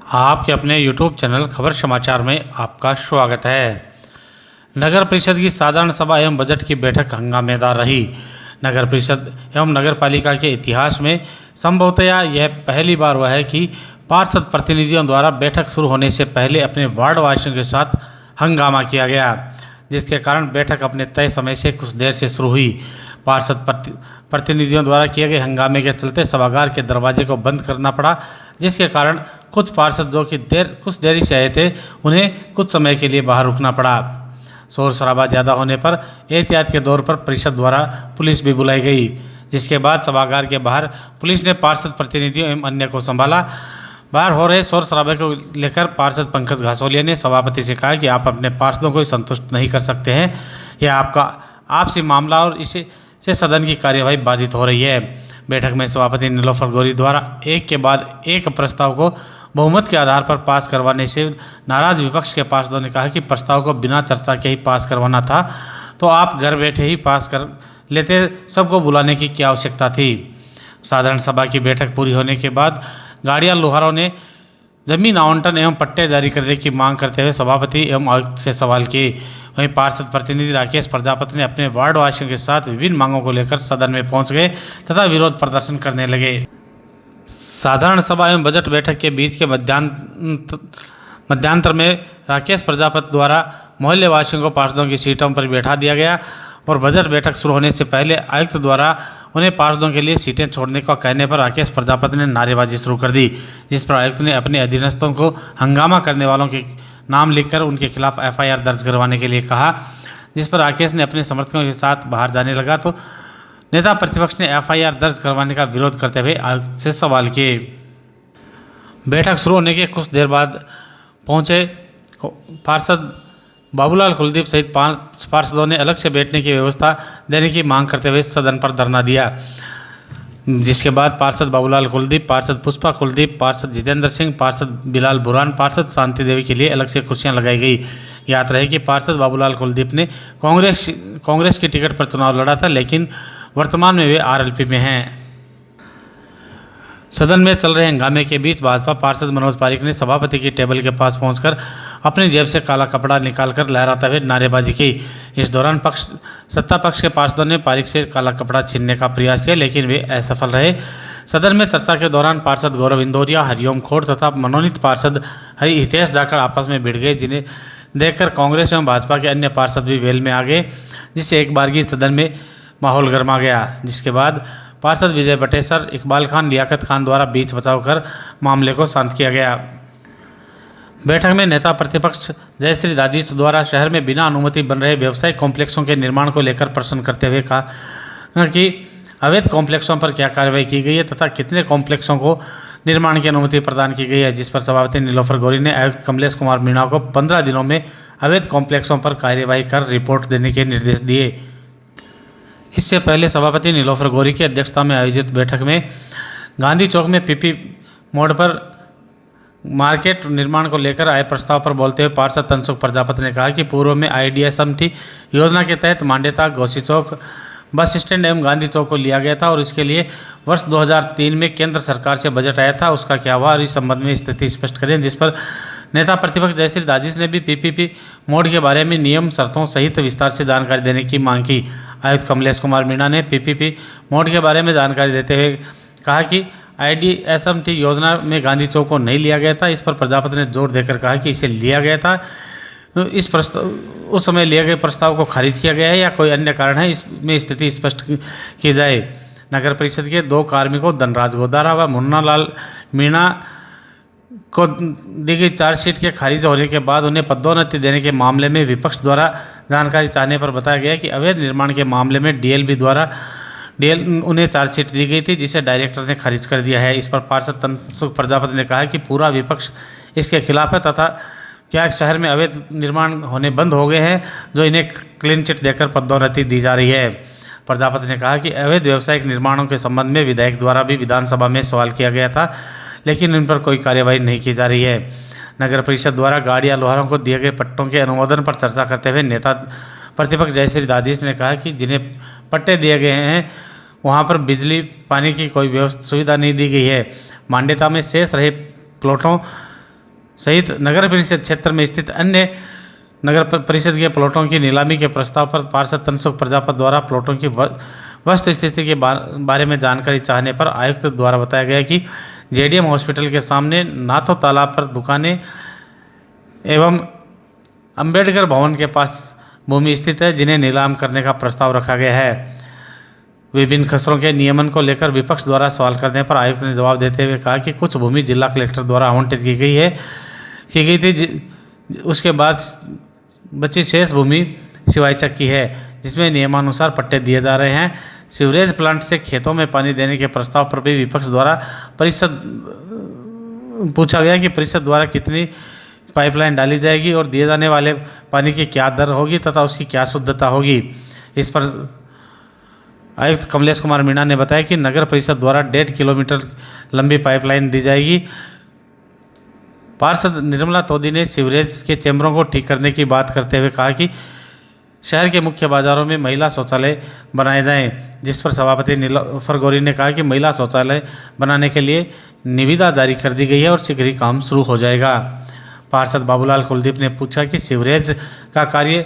आपके अपने YouTube channel खबर समाचार में आपका स्वागत है। नगर परिषद की साधारण सभा एवं बजट की बैठक हंगामेदार रही। नगर परिषद एवं नगर पालिका के इतिहास में संभवतया यह पहली बार हुआ है कि पार्षद प्रतिनिधियों द्वारा बैठक शुरू होने से पहले अपने वार्ड वासियों के साथ हंगामा किया गया, जिसके कारण बैठक अपने तय समय से कुछ देर से शुरू हुई। पार्षद प्रतिनिधियों द्वारा किए गए हंगामे के चलते सभागार के दरवाजे को बंद करना पड़ा, जिसके कारण कुछ पार्षद जो कि कुछ देरी से आए थे उन्हें कुछ समय के लिए बाहर रुकना पड़ा। शोर शराबा ज़्यादा होने पर एहतियात के तौर पर परिषद द्वारा पुलिस भी बुलाई गई, जिसके बाद सभागार के बाहर पुलिस ने पार्षद प्रतिनिधियों एवं अन्य को संभाला। बाहर हो रहे शोर शराबे को लेकर पार्षद पंकज घासोलिया ने सभापति से कहा कि आप अपने पार्षदों को संतुष्ट नहीं कर सकते हैं, यह आपका आपसी मामला और इसे से सदन की कार्यवाही बाधित हो रही है। बैठक में सभापति नीलोफर गौरी द्वारा एक के बाद एक प्रस्ताव को बहुमत के आधार पर पास करवाने से नाराज विपक्ष के पार्षदों ने कहा कि प्रस्ताव को बिना चर्चा के ही पास करवाना था तो आप घर बैठे ही पास कर लेते, सबको बुलाने की क्या आवश्यकता थी। साधारण सभा की बैठक पूरी होने के बाद गाड़ियां लोहारों ने जमीन आवंटन एवं पट्टे जारी करने की मांग करते हुए सभापति एवं आयुक्त से सवाल किए। वहीं पार्षद प्रतिनिधि राकेश प्रजापति ने अपने वार्ड वासियों के साथ विभिन्न मांगों को लेकर सदन में पहुंच गए तथा विरोध प्रदर्शन करने लगे। साधारण सभा एवं बजट बैठक के बीच के मध्यांतर में राकेश प्रजापति द्वारा मोहल्ले वासियों को पार्षदों की सीटों पर बैठा दिया गया और बजट बैठक शुरू होने से पहले आयुक्त द्वारा उन्हें पार्षदों के लिए सीटें छोड़ने को कहने पर राकेश प्रजापति ने नारेबाजी शुरू कर दी, जिस पर आयुक्त ने अपने अधीनस्थों को हंगामा करने वालों के नाम लिखकर उनके खिलाफ एफआईआर दर्ज करवाने के लिए कहा, जिस पर राकेश ने अपने समर्थकों के साथ बाहर जाने लगा तो नेता प्रतिपक्ष ने एफआईआर दर्ज करवाने का विरोध करते हुए आयुक्त से सवाल किए। बैठक शुरू होने के कुछ देर बाद पहुंचे पार्षद बाबूलाल कुलदीप सहित 5 पार्षदों ने अलग से बैठने की व्यवस्था देने की मांग करते हुए सदन पर धरना दिया, जिसके बाद पार्षद बाबूलाल कुलदीप, पार्षद पुष्पा कुलदीप, पार्षद जितेंद्र सिंह, पार्षद बिलाल बुरहान, पार्षद शांति देवी के लिए अलग से कुर्सियां लगाई गई। याद रहे कि पार्षद बाबूलाल कुलदीप ने कांग्रेस की टिकट पर चुनाव लड़ा था, लेकिन वर्तमान में वे आरएलपी में हैं। सदन में चल रहे हंगामे के बीच भाजपा पार्षद मनोज पारीक ने सभापति की टेबल के पास पहुंचकर अपनी जेब से काला कपड़ा निकालकर लहराते हुए नारेबाजी की। इस दौरान सत्ता पक्ष के पार्षदों ने पारीक से काला कपड़ा छीनने का प्रयास किया, लेकिन वे असफल रहे। सदन में चर्चा के दौरान पार्षद गौरव इंदौरिया, हरिओम खोड़ तथा मनोनीत पार्षद हितेश जाखड़ आपस में भिड़ गए, जिन्हें देखकर कांग्रेस एवं भाजपा के अन्य पार्षद भी वेल में आ गए, जिससे एक बारगी सदन में माहौल गर्मा गया। जिसके बाद पार्षद विजय बटेसर, इकबाल खान, लियाकत खान द्वारा बीच बचाव कर मामले को शांत किया गया। बैठक में नेता प्रतिपक्ष जयश्री दादीस द्वारा शहर में बिना अनुमति बन रहे व्यवसायिक कॉम्प्लेक्सों के निर्माण को लेकर प्रश्न करते हुए कहा कि अवैध कॉम्प्लेक्सों पर क्या कार्रवाई की गई है तथा कितने कॉम्प्लेक्सों को निर्माण की अनुमति प्रदान की गई है, जिस पर सभापति नीलोफर गौरी ने आयुक्त कमलेश कुमार मीणा को 15 दिनों में अवैध कॉम्प्लेक्सों पर कार्यवाही कर रिपोर्ट देने के निर्देश दिए। इससे पहले सभापति नीलोफर गौरी की अध्यक्षता में आयोजित बैठक में गांधी चौक में पीपी मोड़ पर मार्केट निर्माण को लेकर आए प्रस्ताव पर बोलते हुए पार्षद तनसुख प्रजापति ने कहा कि पूर्व में आईडीएसएमटी योजना के तहत मांडेता, घोसी चौक, बस स्टैंड एवं गांधी चौक को लिया गया था और इसके लिए वर्ष 2003 में केंद्र सरकार से बजट आया था, उसका क्या हुआ और इस संबंध में स्थिति स्पष्ट करें। जिस पर नेता प्रतिपक्ष जयश्री दादीस ने भी पीपीपी मोड के बारे में नियम शर्तों सहित विस्तार से जानकारी देने की मांग की। आयुक्त कमलेश कुमार मीणा ने पीपीपी मोड के बारे में जानकारी देते हुए कहा कि आईडीएसएमटी योजना में गांधी चौक को नहीं लिया गया था। इस पर प्रजापति ने जोर देकर कहा कि इसे लिया गया था, उस समय लिए गए प्रस्ताव को खारिज किया गया है या कोई अन्य कारण है, इसमें स्थिति स्पष्ट की जाए। नगर परिषद के 2 कार्मिकों धनराज गोदारा व मुन्ना लाल मीणा को दी गई चार्जशीट के खारिज होने के बाद उन्हें पदोन्नति देने के मामले में विपक्ष द्वारा जानकारी चाहने पर बताया गया कि अवैध निर्माण के मामले में डीएलबी द्वारा उन्हें चार्जशीट दी गई थी, जिसे डायरेक्टर ने खारिज कर दिया है। इस पर पार्षद तनसुख प्रजापति ने कहा कि पूरा विपक्ष इसके खिलाफ है तथा क्या शहर में अवैध निर्माण होने बंद हो गए हैं जो इन्हें क्लीन चिट देकर पदोन्नति दी जा रही है। प्रजापति ने कहा कि अवैध व्यावसायिक निर्माणों के संबंध में विधायक द्वारा भी विधानसभा में सवाल किया गया था, लेकिन इन पर कोई कार्यवाही नहीं की जा रही है। नगर परिषद द्वारा गाड़ियां लोहारों को दिए गए पट्टों के अनुमोदन पर चर्चा करते हुए नेता प्रतिपक्ष जयश्री दादीस ने कहा कि जिन्हें पट्टे दिए गए हैं वहां पर बिजली पानी की कोई सुविधा नहीं दी गई है। मांडेता में शेष रहे प्लॉटों सहित नगर परिषद क्षेत्र में स्थित अन्य नगर परिषद के प्लॉटों की नीलामी के प्रस्ताव पर पार्षद तनसुख प्रजापत द्वारा प्लॉटों की वस्तु स्थिति के बारे में जानकारी चाहने पर आयुक्त द्वारा बताया गया कि जेडीएम हॉस्पिटल के सामने नाथो तालाब पर दुकानें एवं अंबेडकर भवन के पास भूमि स्थित है, जिन्हें नीलाम करने का प्रस्ताव रखा गया है। विभिन्न खसरों के नियमन को लेकर विपक्ष द्वारा सवाल करने पर आयुक्त ने जवाब देते हुए कहा कि कुछ भूमि जिला कलेक्टर द्वारा आवंटित की गई थी, उसके बाद बची शेष भूमि शिवायचक की है, जिसमें नियमानुसार पट्टे दिए जा रहे हैं। सीवरेज प्लांट से खेतों में पानी देने के प्रस्ताव पर भी विपक्ष द्वारा पूछा गया कि परिषद द्वारा कितनी पाइपलाइन डाली जाएगी और दिए जाने वाले पानी की क्या दर होगी तथा उसकी क्या शुद्धता होगी। इस पर आयुक्त कमलेश कुमार मीणा ने बताया कि नगर परिषद द्वारा 1.5 किलोमीटर लंबी पाइपलाइन दी जाएगी। पार्षद निर्मला तोदी ने सीवरेज के चैम्बरों को ठीक करने की बात करते हुए कहा कि शहर के मुख्य बाजारों में महिला शौचालय बनाए जाएं, जिस पर सभापति नीलोफर गौरी ने कहा कि महिला शौचालय बनाने के लिए निविदा जारी कर दी गई है और शीघ्र ही काम शुरू हो जाएगा। पार्षद बाबूलाल कुलदीप ने पूछा कि सीवरेज का कार्य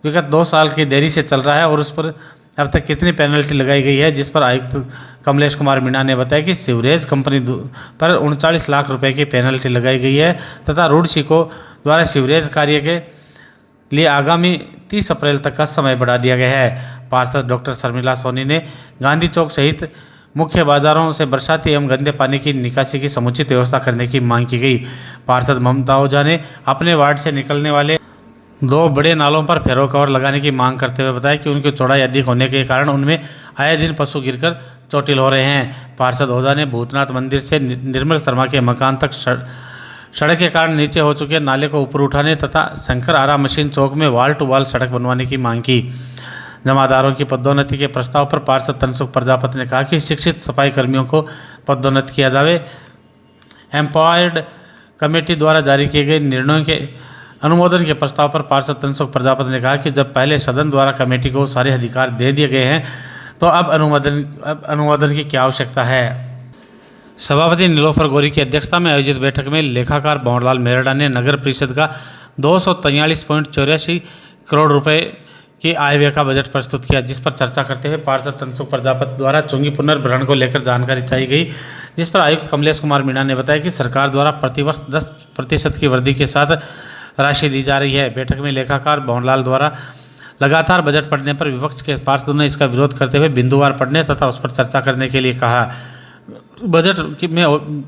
विगत 2 साल की देरी से चल रहा है और उस पर अब तक कितनी पेनल्टी लगाई गई है, जिस पर आयुक्त कमलेश कुमार मीणा ने बताया कि सीवरेज कंपनी पर 39 लाख रुपए की पेनल्टी लगाई गई है तथा रूडसी को द्वारा सीवरेज कार्य के लिए आगामी 30 अप्रैल तक का समय बढ़ा दिया गया है। पार्षद डॉक्टर शर्मिला सोनी ने गांधी चौक सहित मुख्य बाजारों से बरसाती एवं गंदे पानी की निकासी की समुचित व्यवस्था करने की मांग की गई। पार्षद ममता ओझा ने अपने वार्ड से निकलने वाले 2 बड़े नालों पर फेरो कवर लगाने की मांग करते हुए बताया कि उनकी चौड़ाई अधिक होने के कारण उनमें आए दिन पशु गिरकर चोटिल हो रहे हैं। पार्षद ओझा ने भूतनाथ मंदिर से निर्मल शर्मा के मकान तक सड़क के कारण नीचे हो चुके नाले को ऊपर उठाने तथा शंकर आरा मशीन चौक में वाल टू वाल सड़क बनवाने की मांग की। जमादारों की पदोन्नति के प्रस्ताव पर पार्षद तनसुख प्रजापति ने कहा कि शिक्षित सफाई कर्मियों को पदोन्नत किया जावे। एम्पावर्ड कमेटी द्वारा जारी किए गए निर्णयों के अनुमोदन के प्रस्ताव पर पार्षद तनसुख प्रजापति ने कहा कि जब पहले सदन द्वारा कमेटी को सारे अधिकार दे दिए गए हैं तो अब अनुमोदन की क्या आवश्यकता है। सभापति नीलोफर गौरी की अध्यक्षता में आयोजित बैठक में लेखाकार भंवरलाल मेहरड़ा ने नगर परिषद का 243.84 करोड़ रुपए की आय व्यय का बजट प्रस्तुत किया, जिस पर चर्चा करते हुए पार्षद तनसुख प्रजापति द्वारा चुंगी पुनर्भरण को लेकर जानकारी चाहिए गई, जिस पर आयुक्त कमलेश कुमार मीणा ने बताया कि सरकार द्वारा प्रतिवर्ष 10% की वृद्धि के साथ राशि दी जा रही है। बैठक में लेखाकार भंवरलाल द्वारा लगातार बजट पढ़ने पर विपक्ष के पार्षदों ने इसका विरोध करते हुए बिंदुवार पढ़ने तथा उस पर चर्चा करने के लिए कहा। बजट में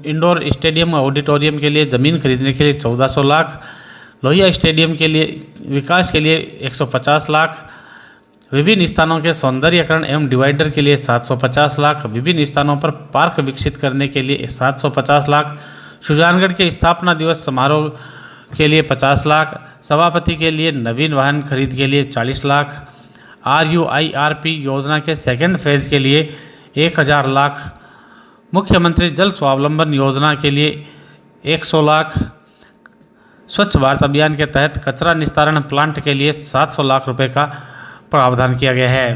इंडोर स्टेडियम ऑडिटोरियम के लिए ज़मीन खरीदने के लिए 1400 लाख, लोहिया स्टेडियम के लिए विकास के लिए 150 लाख, विभिन्न स्थानों के सौंदर्यकरण एवं डिवाइडर के लिए 750 लाख, विभिन्न स्थानों पर पार्क विकसित करने के लिए 750 लाख, सुजानगढ़ के स्थापना दिवस समारोह के लिए 50 लाख, सभापति के लिए नवीन वाहन खरीद के लिए 40 लाख, RUIRP योजना के सेकेंड फेज के लिए 1000 लाख, मुख्यमंत्री जल स्वावलंबन योजना के लिए 100 लाख, स्वच्छ भारत अभियान के तहत कचरा निस्तारण प्लांट के लिए 700 लाख रुपए का प्रावधान किया गया है।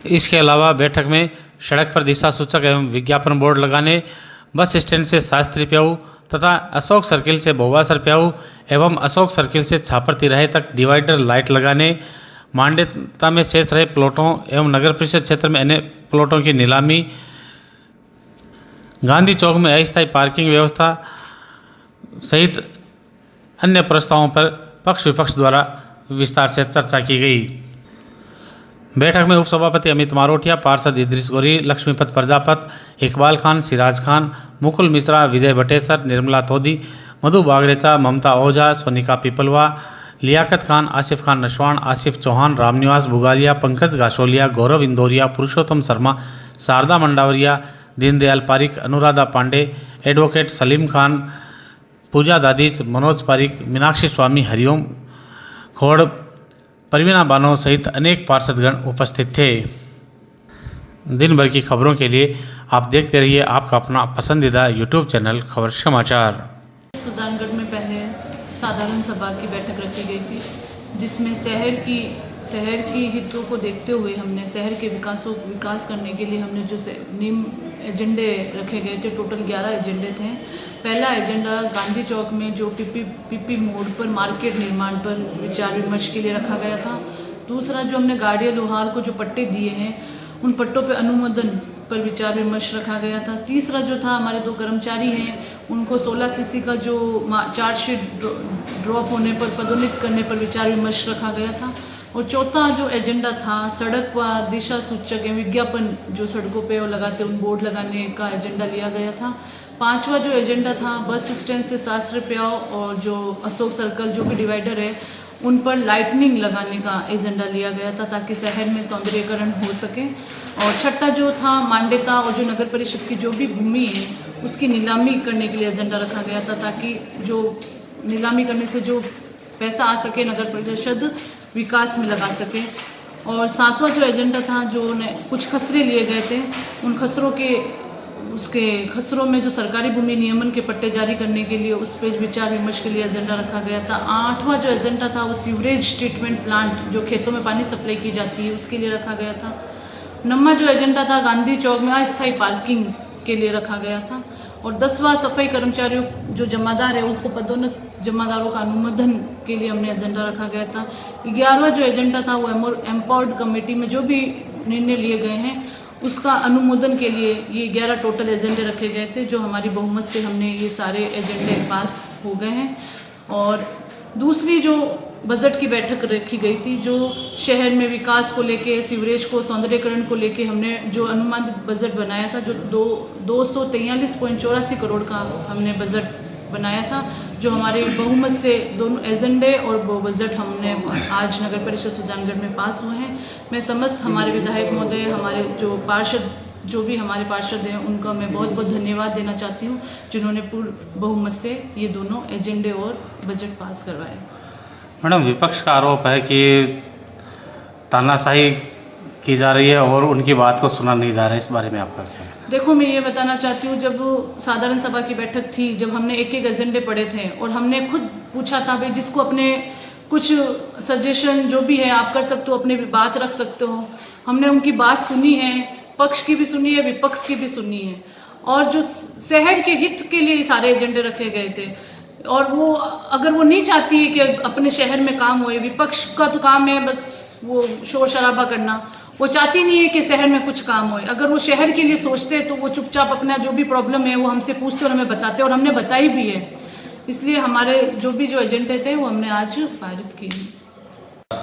इसके अलावा बैठक में सड़क पर दिशा सूचक एवं विज्ञापन बोर्ड लगाने, बस स्टैंड से शास्त्री प्याऊ तथा अशोक सर्किल से भोवासर प्याऊ एवं अशोक सर्किल से छापर तिराहे तक डिवाइडर लाइट लगाने, मान्यता में शेष रहे प्लॉटों एवं नगर परिषद क्षेत्र में अन्य प्लॉटों की नीलामी, गांधी चौक में अस्थायी पार्किंग व्यवस्था सहित अन्य प्रस्तावों पर पक्ष विपक्ष द्वारा विस्तार से चर्चा की गई। बैठक में उपसभापति अमित मारोटिया, पार्षद इद्रिस गौरी, लक्ष्मीपत प्रजापति, इकबाल खान, सिराज खान, मुकुल मिश्रा, विजय भटेसर, निर्मला तोदी, मधु बागरेचा, ममता ओझा, सोनिका पिपलवा, लियाकत खान, आसिफ खान नशवान, आसिफ चौहान, रामनिवास बुगालिया, पंकज गाशोलिया, गौरव इंदौरिया, पुरुषोत्तम शर्मा, शारदा मंडावरिया, दीनदयाल पारिक, अनुराधा पांडे, एडवोकेट सलीम खान, पूजा दादीज, मनोज पारिक, मीनाक्षी स्वामी, हरिओम खोड़, परवीना बानो सहित अनेक पार्षदगण उपस्थित थे। दिन भर की खबरों के लिए आप देखते रहिए आपका अपना पसंदीदा यूट्यूब चैनल खबर समाचार। सुजानगढ़ में पहले साधारण सभा की बैठक रखी गई थी, जिसमें शहर की शहर की हितों को देखते हुए हमने शहर के विकास करने के लिए हमने जो नीम एजेंडे रखे गए थे, टोटल 11 एजेंडे थे। पहला एजेंडा गांधी चौक में जो पीपी मोड़ पर मार्केट निर्माण पर विचार विमर्श के लिए रखा गया था। दूसरा, जो हमने गाड़िया लोहार को जो पट्टे दिए हैं उन पट्टों पर अनुमोदन पर विचार विमर्श रखा गया था। तीसरा जो था, हमारे 2 कर्मचारी हैं उनको 16 सीसी का जो चार्जशीट ड्रॉप होने पर पदोन्नत करने पर विचार विमर्श रखा गया था। और चौथा जो एजेंडा था, सड़क व दिशा सूचक विज्ञापन जो सड़कों पे वो लगाते उन बोर्ड लगाने का एजेंडा लिया गया था। पांचवा जो एजेंडा था, बस स्टैंड से शास्त्री प्याव और जो अशोक सर्कल जो भी डिवाइडर है उन पर लाइटनिंग लगाने का एजेंडा लिया गया था ताकि शहर में सौंदर्यीकरण हो सके। और छठा जो था, मान्यता और जो नगर परिषद की जो भी भूमि है उसकी नीलामी करने के लिए एजेंडा रखा गया था ताकि जो नीलामी करने से जो पैसा आ सके नगर परिषद विकास में लगा सके। और सातवां जो एजेंडा था, जो कुछ खसरे लिए गए थे उन खसरों के खसरों में जो सरकारी भूमि नियमन के पट्टे जारी करने के लिए उस पर विचार विमर्श के लिए एजेंडा रखा गया था। आठवां जो एजेंडा था वो सीवरेज ट्रीटमेंट प्लांट जो खेतों में पानी सप्लाई की जाती है उसके लिए रखा गया था। 9वां जो एजेंडा था, गांधी चौक में अस्थायी पार्किंग के लिए रखा गया था। और 10वां, सफाई कर्मचारियों जो जमादार है उसको पदोन्नत जमादारों का अनुमोदन के लिए हमने एजेंडा रखा गया था। 11वां जो एजेंडा था वो एम्पावर्ड कमेटी में जो भी निर्णय लिए गए हैं उसका अनुमोदन के लिए ये 11 टोटल एजेंडे रखे गए थे, जो हमारी बहुमत से हमने ये सारे एजेंडे पास हो गए हैं। और दूसरी जो बजट की बैठक रखी गई थी, जो शहर में विकास को लेके, सीवरेज को, सौंदर्यीकरण को लेके हमने जो अनुमानित बजट बनाया था, जो 243.84 करोड़ का हमने बजट बनाया था, जो हमारे बहुमत से दोनों एजेंडे और वो बजट हमने आज नगर परिषद सुजानगढ़ में पास हुए हैं। मैं समस्त हमारे विधायक महोदय, हमारे जो पार्षद, जो भी हमारे पार्षद हैं उनका मैं बहुत बहुत धन्यवाद देना चाहती हूँ जिन्होंने पूर्ण बहुमत से ये दोनों एजेंडे और बजट पास करवाए। मैडम, विपक्ष का आरोप है कि तानाशाही की जा रही है और उनकी बात को सुना नहीं जा रहा है, इस बारे में आपका क्या है? देखो, मैं ये बताना चाहती हूँ, जब साधारण सभा की बैठक थी, जब हमने एक एक एजेंडे पढ़े थे और हमने खुद पूछा था भाई जिसको अपने कुछ सजेशन जो भी है आप कर सकते हो, अपने भी बात रख सकते हो। हमने उनकी बात सुनी है, पक्ष की भी सुनी है, विपक्ष की भी सुनी है। और जो शहर के हित के लिए सारे एजेंडे रखे गए थे, और वो अगर वो नहीं चाहती है कि अपने शहर में काम होए, विपक्ष का तो काम है बस वो शोर शराबा करना, वो चाहती नहीं है कि शहर में कुछ काम होए। अगर वो शहर के लिए सोचते तो वो चुपचाप अपना जो भी प्रॉब्लम है वो हमसे पूछते और हमें बताते, और हमने बताई भी है। इसलिए हमारे जो एजेंडे थे वो हमने आज पारित किए।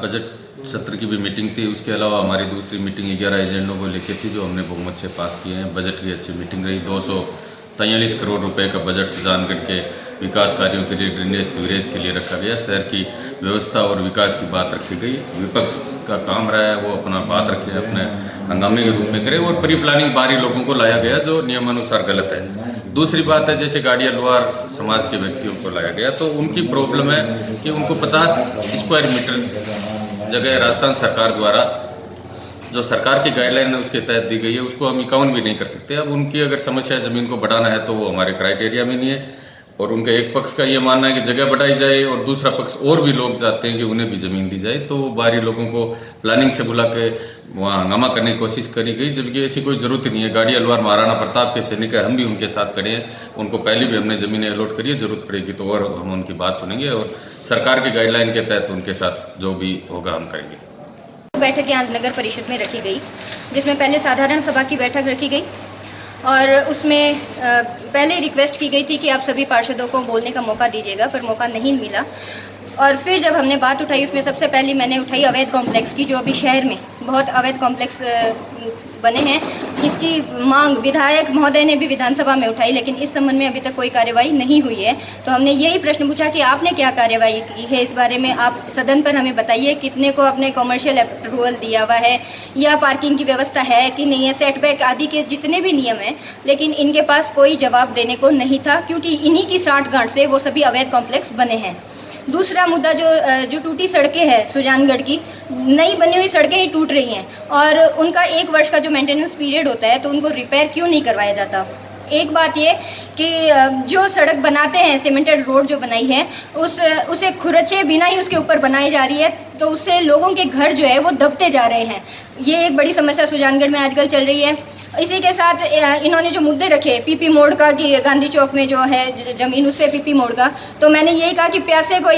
बजट सत्र की भी मीटिंग थी, उसके अलावा हमारी दूसरी मीटिंग 11 एजेंडों को लेकर थी जो हमने बहुमत से पास किए हैं। बजट की अच्छी मीटिंग रही। 243 करोड़ रुपए का बजट सुजानगढ़ के विकास कार्यों के लिए, ड्रेनेज, सीवरेज के लिए रखा गया। शहर की व्यवस्था और विकास की बात रखी गई। विपक्ष का काम रहा है वो अपना बात रखे, अपने हंगामे के रूप में करे, और प्री प्लानिंग बाहरी लोगों को लाया गया जो नियमानुसार गलत है। दूसरी बात है, जैसे गाड़िया लोहार समाज के व्यक्तियों को लाया गया तो उनकी प्रॉब्लम है कि उनको 50 स्क्वायर मीटर जगह राजस्थान सरकार द्वारा जो सरकार की गाइडलाइन है उसके तहत दी गई है, उसको हम 51 भी नहीं कर सकते। अब उनकी अगर समस्या जमीन को बढ़ाना है तो वो हमारे क्राइटेरिया में नहीं है, और उनका एक पक्ष का ये मानना है कि जगह बढ़ाई जाए और दूसरा पक्ष और भी लोग चाहते हैं कि उन्हें भी जमीन दी जाए। तो बाहरी लोगों को प्लानिंग से बुला के वहाँ हंगामा करने की कोशिश करी गई, जबकि ऐसी कोई जरूरत नहीं है। गाड़िया लोहार महाराणा प्रताप के सैनिक है, हम भी उनके साथ खड़े हैं। उनको पहले भी हमने जमीनें अलॉट करी है, जरूरत पड़ेगी तो और हम उनकी बात सुनेंगे और सरकार की गाइडलाइन के तहत उनके साथ जो भी होगा हम करेंगे। बैठक आज नगर परिषद में रखी गई, जिसमें पहले साधारण सभा की बैठक रखी गई और उसमें पहले रिक्वेस्ट की गई थी कि आप सभी पार्षदों को बोलने का मौका दीजिएगा, पर मौका नहीं मिला। और फिर जब हमने बात उठाई, उसमें सबसे पहले मैंने उठाई अवैध कॉम्प्लेक्स की, जो अभी शहर में बहुत अवैध कॉम्प्लेक्स बने हैं। इसकी मांग विधायक महोदय ने भी विधानसभा में उठाई, लेकिन इस संबंध में अभी तक कोई कार्यवाही नहीं हुई है। तो हमने यही प्रश्न पूछा कि आपने क्या कार्यवाही की है इस बारे में, आप सदन पर हमें बताइए। कितने को आपने कॉमर्शियल अप्रूवल दिया हुआ है, या पार्किंग की व्यवस्था है कि नहीं है, सेटबैक आदि के जितने भी नियम हैं, लेकिन इनके पास कोई जवाब देने को नहीं था, क्योंकि इन्हीं की साठगांठ से वो सभी अवैध कॉम्प्लेक्स बने हैं। दूसरा मुद्दा, जो टूटी सड़कें हैं सुजानगढ़ की, नई बनी हुई सड़कें ही टूट रही हैं और उनका 1 वर्ष का जो मेंटेनेंस पीरियड होता है, तो उनको रिपेयर क्यों नहीं करवाया जाता। एक बात ये कि जो सड़क बनाते हैं, सीमेंटेड रोड जो बनाई है, उसे खुरचे बिना ही उसके ऊपर बनाई जा रही है, तो उससे लोगों के घर जो है वो दबते जा रहे हैं। ये एक बड़ी समस्या सुजानगढ़ में आजकल चल रही है। इसी के साथ इन्होंने जो मुद्दे रखे पीपी मोड़ का कि गांधी चौक में जो है ज़मीन उस पर पीपी मोड़ का, तो मैंने यही कहा कि प्यासे को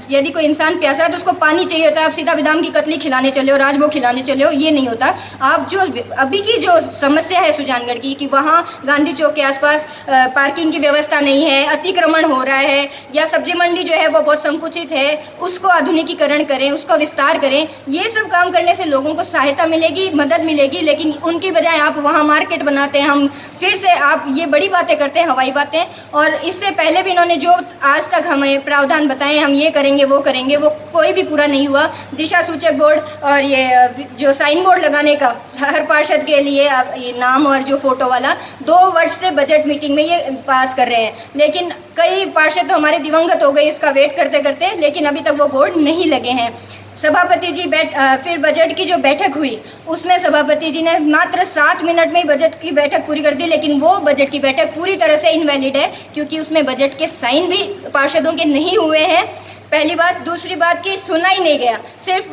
यदि कोई इंसान प्यासा है तो उसको पानी चाहिए होता है। आप सीधा बादाम की कतली खिलाने चले हो, राजभोग खिलाने चले हो, ये नहीं होता। आप जो अभी की जो समस्या है सुजानगढ़ की कि वहाँ गांधी चौक के आसपास पार्किंग की व्यवस्था नहीं है, अतिक्रमण हो रहा है, या सब्जी मंडी जो है वो बहुत संकुचित है, उसको आधुनिकीकरण करें, उसका विस्तार करें। ये सब काम करने से लोगों को सहायता मिलेगी, मदद मिलेगी। लेकिन उनकी बजाय आप वहाँ मार्केट बनाते हैं, हम फिर से आप ये बड़ी बातें करते हैं, हवाई बातें। और इससे पहले भी इन्होंने जो आज तक हमें प्रावधान बताए, हम ये करेंगे वो करेंगे, वो कोई भी पूरा नहीं हुआ। दिशा सूचक बोर्ड और ये जो साइन बोर्ड लगाने का हर पार्षद के लिए ये नाम और जो फोटो वाला 2 वर्ष से बजट मीटिंग में ये पास कर रहे हैं, लेकिन कई पार्षद तो हमारे दिवंगत हो गए इसका वेट करते करते, लेकिन अभी तक वो बोर्ड नहीं लगे हैं। सभापति जी फिर बजट की जो बैठक हुई उसमें सभापति जी ने मात्र 7 मिनट में ही बजट की बैठक पूरी कर दी, लेकिन वो बजट की बैठक पूरी तरह से इनवैलिड है क्योंकि उसमें बजट के साइन भी पार्षदों के नहीं हुए हैं। पहली बात। दूसरी बात कि सुना ही नहीं गया, सिर्फ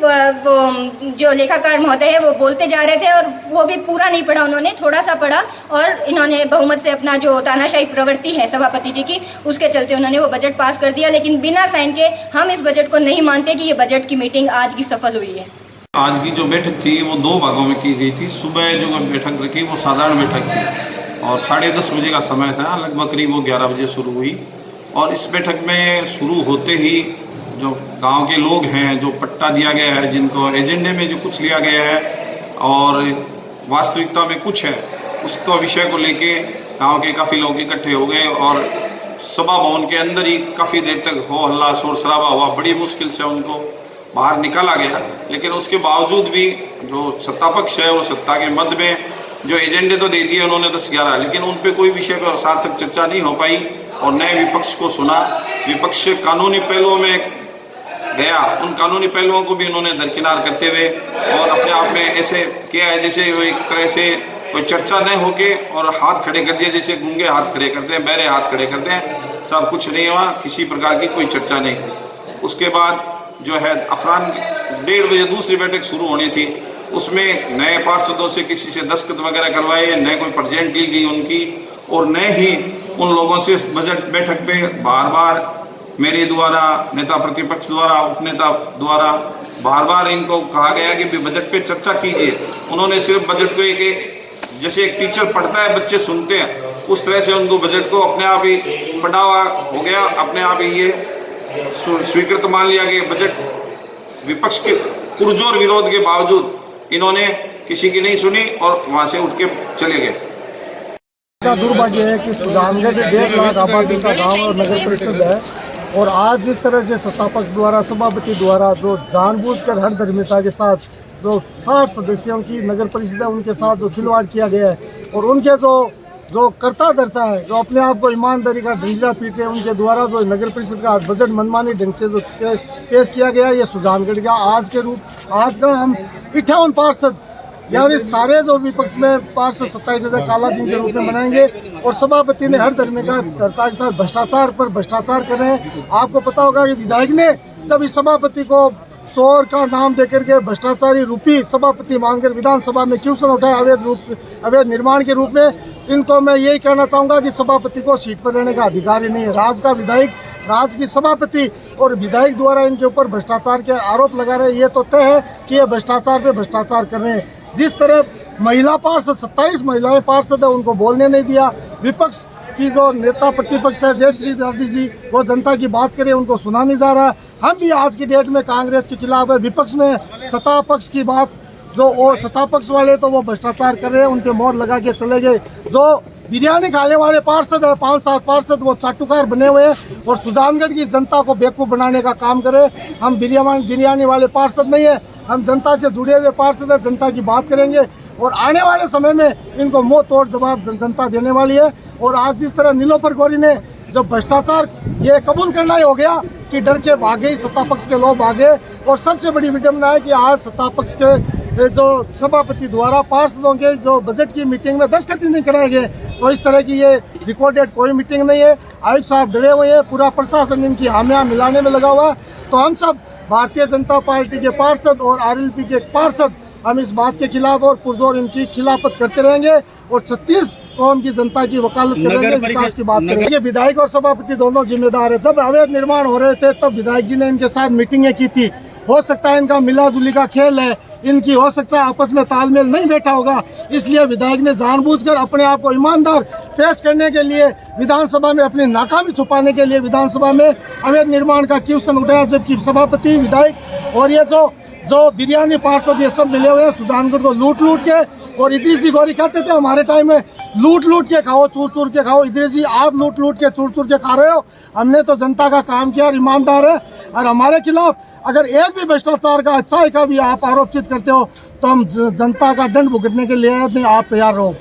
वो जो लेखाकार महोदय है वो बोलते जा रहे थे और वो भी पूरा नहीं पढ़ा उन्होंने, थोड़ा सा पढ़ा, और इन्होंने बहुमत से अपना जो तानाशाही प्रवृत्ति है सभापति जी की उसके चलते उन्होंने वो बजट पास कर दिया। लेकिन बिना साइन के हम इस बजट को नहीं मानते कि ये बजट की मीटिंग आज की सफल हुई है। आज की जो बैठक थी वो 2 भागों में की गई थी। सुबह जो बैठक रखी वो साधारण बैठक थी और 10:30 बजे का समय था, लगभग करीब वो 11 बजे शुरू हुई। और इस बैठक में शुरू होते ही जो गांव के लोग हैं, जो पट्टा दिया गया है, जिनको एजेंडे में जो कुछ लिया गया है और वास्तविकता में कुछ है, उसको विषय को लेके गांव के काफ़ी लोग इकट्ठे हो गए और सभा भवन के अंदर ही काफ़ी देर तक हो हल्ला शोर शराबा हुआ। बड़ी मुश्किल से उनको बाहर निकाला गया, लेकिन उसके बावजूद भी जो सत्ता पक्ष है वो सत्ता के मद में जो एजेंडे तो दे दिए उन्होंने 10-11, लेकिन उन पे कोई विषय पर सार्थक चर्चा नहीं हो पाई और नए विपक्ष को सुना। विपक्ष कानूनी पहलुओं में गया, उन कानूनी पहलुओं को भी उन्होंने दरकिनार करते हुए और अपने आप में ऐसे किया है जैसे वो एक तरह से कोई चर्चा न होके और हाथ खड़े कर दिए, जैसे गूंगे हाथ खड़े करते हैं, बहरे हाथ खड़े करते हैं। सब कुछ नहीं हुआ, किसी प्रकार की कोई चर्चा नहीं हुई। उसके बाद जो है अफरान 1:30 बजे दूसरी बैठक शुरू होनी थी, उसमें नए पार्षदों से किसी से दस्तखत वगैरह करवाए, न कोई प्रेजेंट ली गई उनकी, और न ही उन लोगों से बजट बैठक पे बार बार मेरे द्वारा, नेता प्रतिपक्ष द्वारा, उपनेता द्वारा बार बार इनको कहा गया कि बजट पे चर्चा कीजिए। उन्होंने सिर्फ बजट को एक जैसे एक टीचर पढ़ता है, बच्चे सुनते हैं, उस तरह से उनको बजट को अपने आप ही पढ़ा हुआ हो गया, अपने आप ही ये स्वीकृत मान लिया कि बजट विपक्ष के पुरजोर विरोध के बावजूद इन्होंने किसी की नहीं सुनी और वहां से उठ के चले गए। का दुर्भाग्य है कि सुजानगढ़ 1.5 लाख आबादी का गांव और नगर परिषद है और आज जिस तरह से सत्ता पक्ष द्वारा, सभापति द्वारा जो जानबूझकर हर धर्मिता के साथ जो 60 सदस्यों की नगर परिषद है उनके साथ जो खिलवाड़ किया गया है और उनके जो करता धरता है, जो अपने आप को ईमानदारी का डंडा पीटे, उनके द्वारा जो नगर परिषद का बजट मनमानी ढंग से जो पेश किया गया, ये सुजानगढ़ का आज का हम 58 पार्षद यहाँ सारे जो विपक्ष में पार्षद 27 काला दिन के रूप में मनाएंगे और सभापति ने हर धर्म का धरता के साथ भ्रष्टाचार पर भ्रष्टाचार कर रहे हैं। आपको पता होगा कि विधायक ने जब इस सभापति को चोर का नाम देकर के भ्रष्टाचारी रूपी सभापति मानकर विधानसभा में क्वेश्चन उठाया अवैध निर्माण के रूप में, इनको मैं यही कहना चाहूँगा कि सभापति को सीट पर रहने का अधिकार ही नहीं है। राज्य का विधायक, राज्य की सभापति और विधायक द्वारा इनके ऊपर भ्रष्टाचार के आरोप लगा रहे हैं। ये तो तय है कि ये भ्रष्टाचार पे भ्रष्टाचार कर रहे हैं। जिस तरह महिला पार्षद 27 महिलाएं पार्षद है, उनको बोलने नहीं दिया। विपक्ष की जो नेता प्रतिपक्ष है जयश्री दादी जी, वो जनता की बात करें, उनको सुना नहीं जा रहा। हम भी आज की डेट में कांग्रेस के खिलाफ है। विपक्ष में सत्ता पक्ष की बात, जो वो सत्ता पक्ष वाले तो वो भ्रष्टाचार कर रहे हैं, उनके मोहर लगा के चले गए। जो बिरयानी खाने वाले पार्षद है, 5-7 पार्षद, वो चाटुकार बने हुए हैं और सुजानगढ़ की जनता को बेवकूफ़ बनाने का काम करे। हम बिरयानी वाले पार्षद नहीं है, हम जनता से जुड़े हुए पार्षद है, जनता की बात करेंगे और आने वाले समय में इनको मुंह तोड़ जवाब जनता देने वाली है। और आज जिस तरह नीलोफर गौरी ने जो भ्रष्टाचार ये कबूल करना ही हो गया कि डर के भागे, सत्ता पक्ष के लोग भागे। और सबसे बड़ी विडम्बना है कि आज सत्ता पक्ष के जो सभापति द्वारा पार्षदों के जो बजट की मीटिंग में दस्तखत नहीं कराए गए। तो इस तरह की ये रिकॉर्डेड कोई मीटिंग नहीं है। आयुक्त साहब डरे हुए हैं, पूरा प्रशासन इनकी हामियां मिलाने में लगा हुआ है। तो हम सब भारतीय जनता पार्टी के पार्षद और आरएलपी के पार्षद हम इस बात के खिलाफ और पुरजोर इनकी खिलाफत करते रहेंगे और 36 कौम की जनता की वकालत करेंगे, विकास की बात करेंगे। विधायक और सभापति दोनों जिम्मेदार है। जब अवैध निर्माण हो रहे थे तब विधायक जी ने इनके साथ मीटिंगें की थी। हो सकता है इनका मिलाजुली का खेल है, इनकी हो सकता है आपस में तालमेल नहीं बैठा होगा, इसलिए विधायक ने जानबूझकर अपने आप को ईमानदार पेश करने के लिए विधानसभा में अपनी नाकामी छुपाने के लिए विधानसभा में अवैध निर्माण का क्वेश्चन उठाया। जबकि सभापति, विधायक और ये जो बिरयानी पार्षद ये सब मिले हुए हैं सुजानगढ़ को लूट के। और इदरीस जी गौरी कहते थे हमारे टाइम में लूट के खाओ, चूर के खाओ। इदरीस जी आप लूट के चूर के खा रहे हो। हमने तो जनता का काम किया और ईमानदार है। और हमारे खिलाफ अगर एक भी भ्रष्टाचार का, अच्छाई का भी आप आरोपित करते हो तो हम जनता का दंड भुगतने के लिए आप तैयार रहो।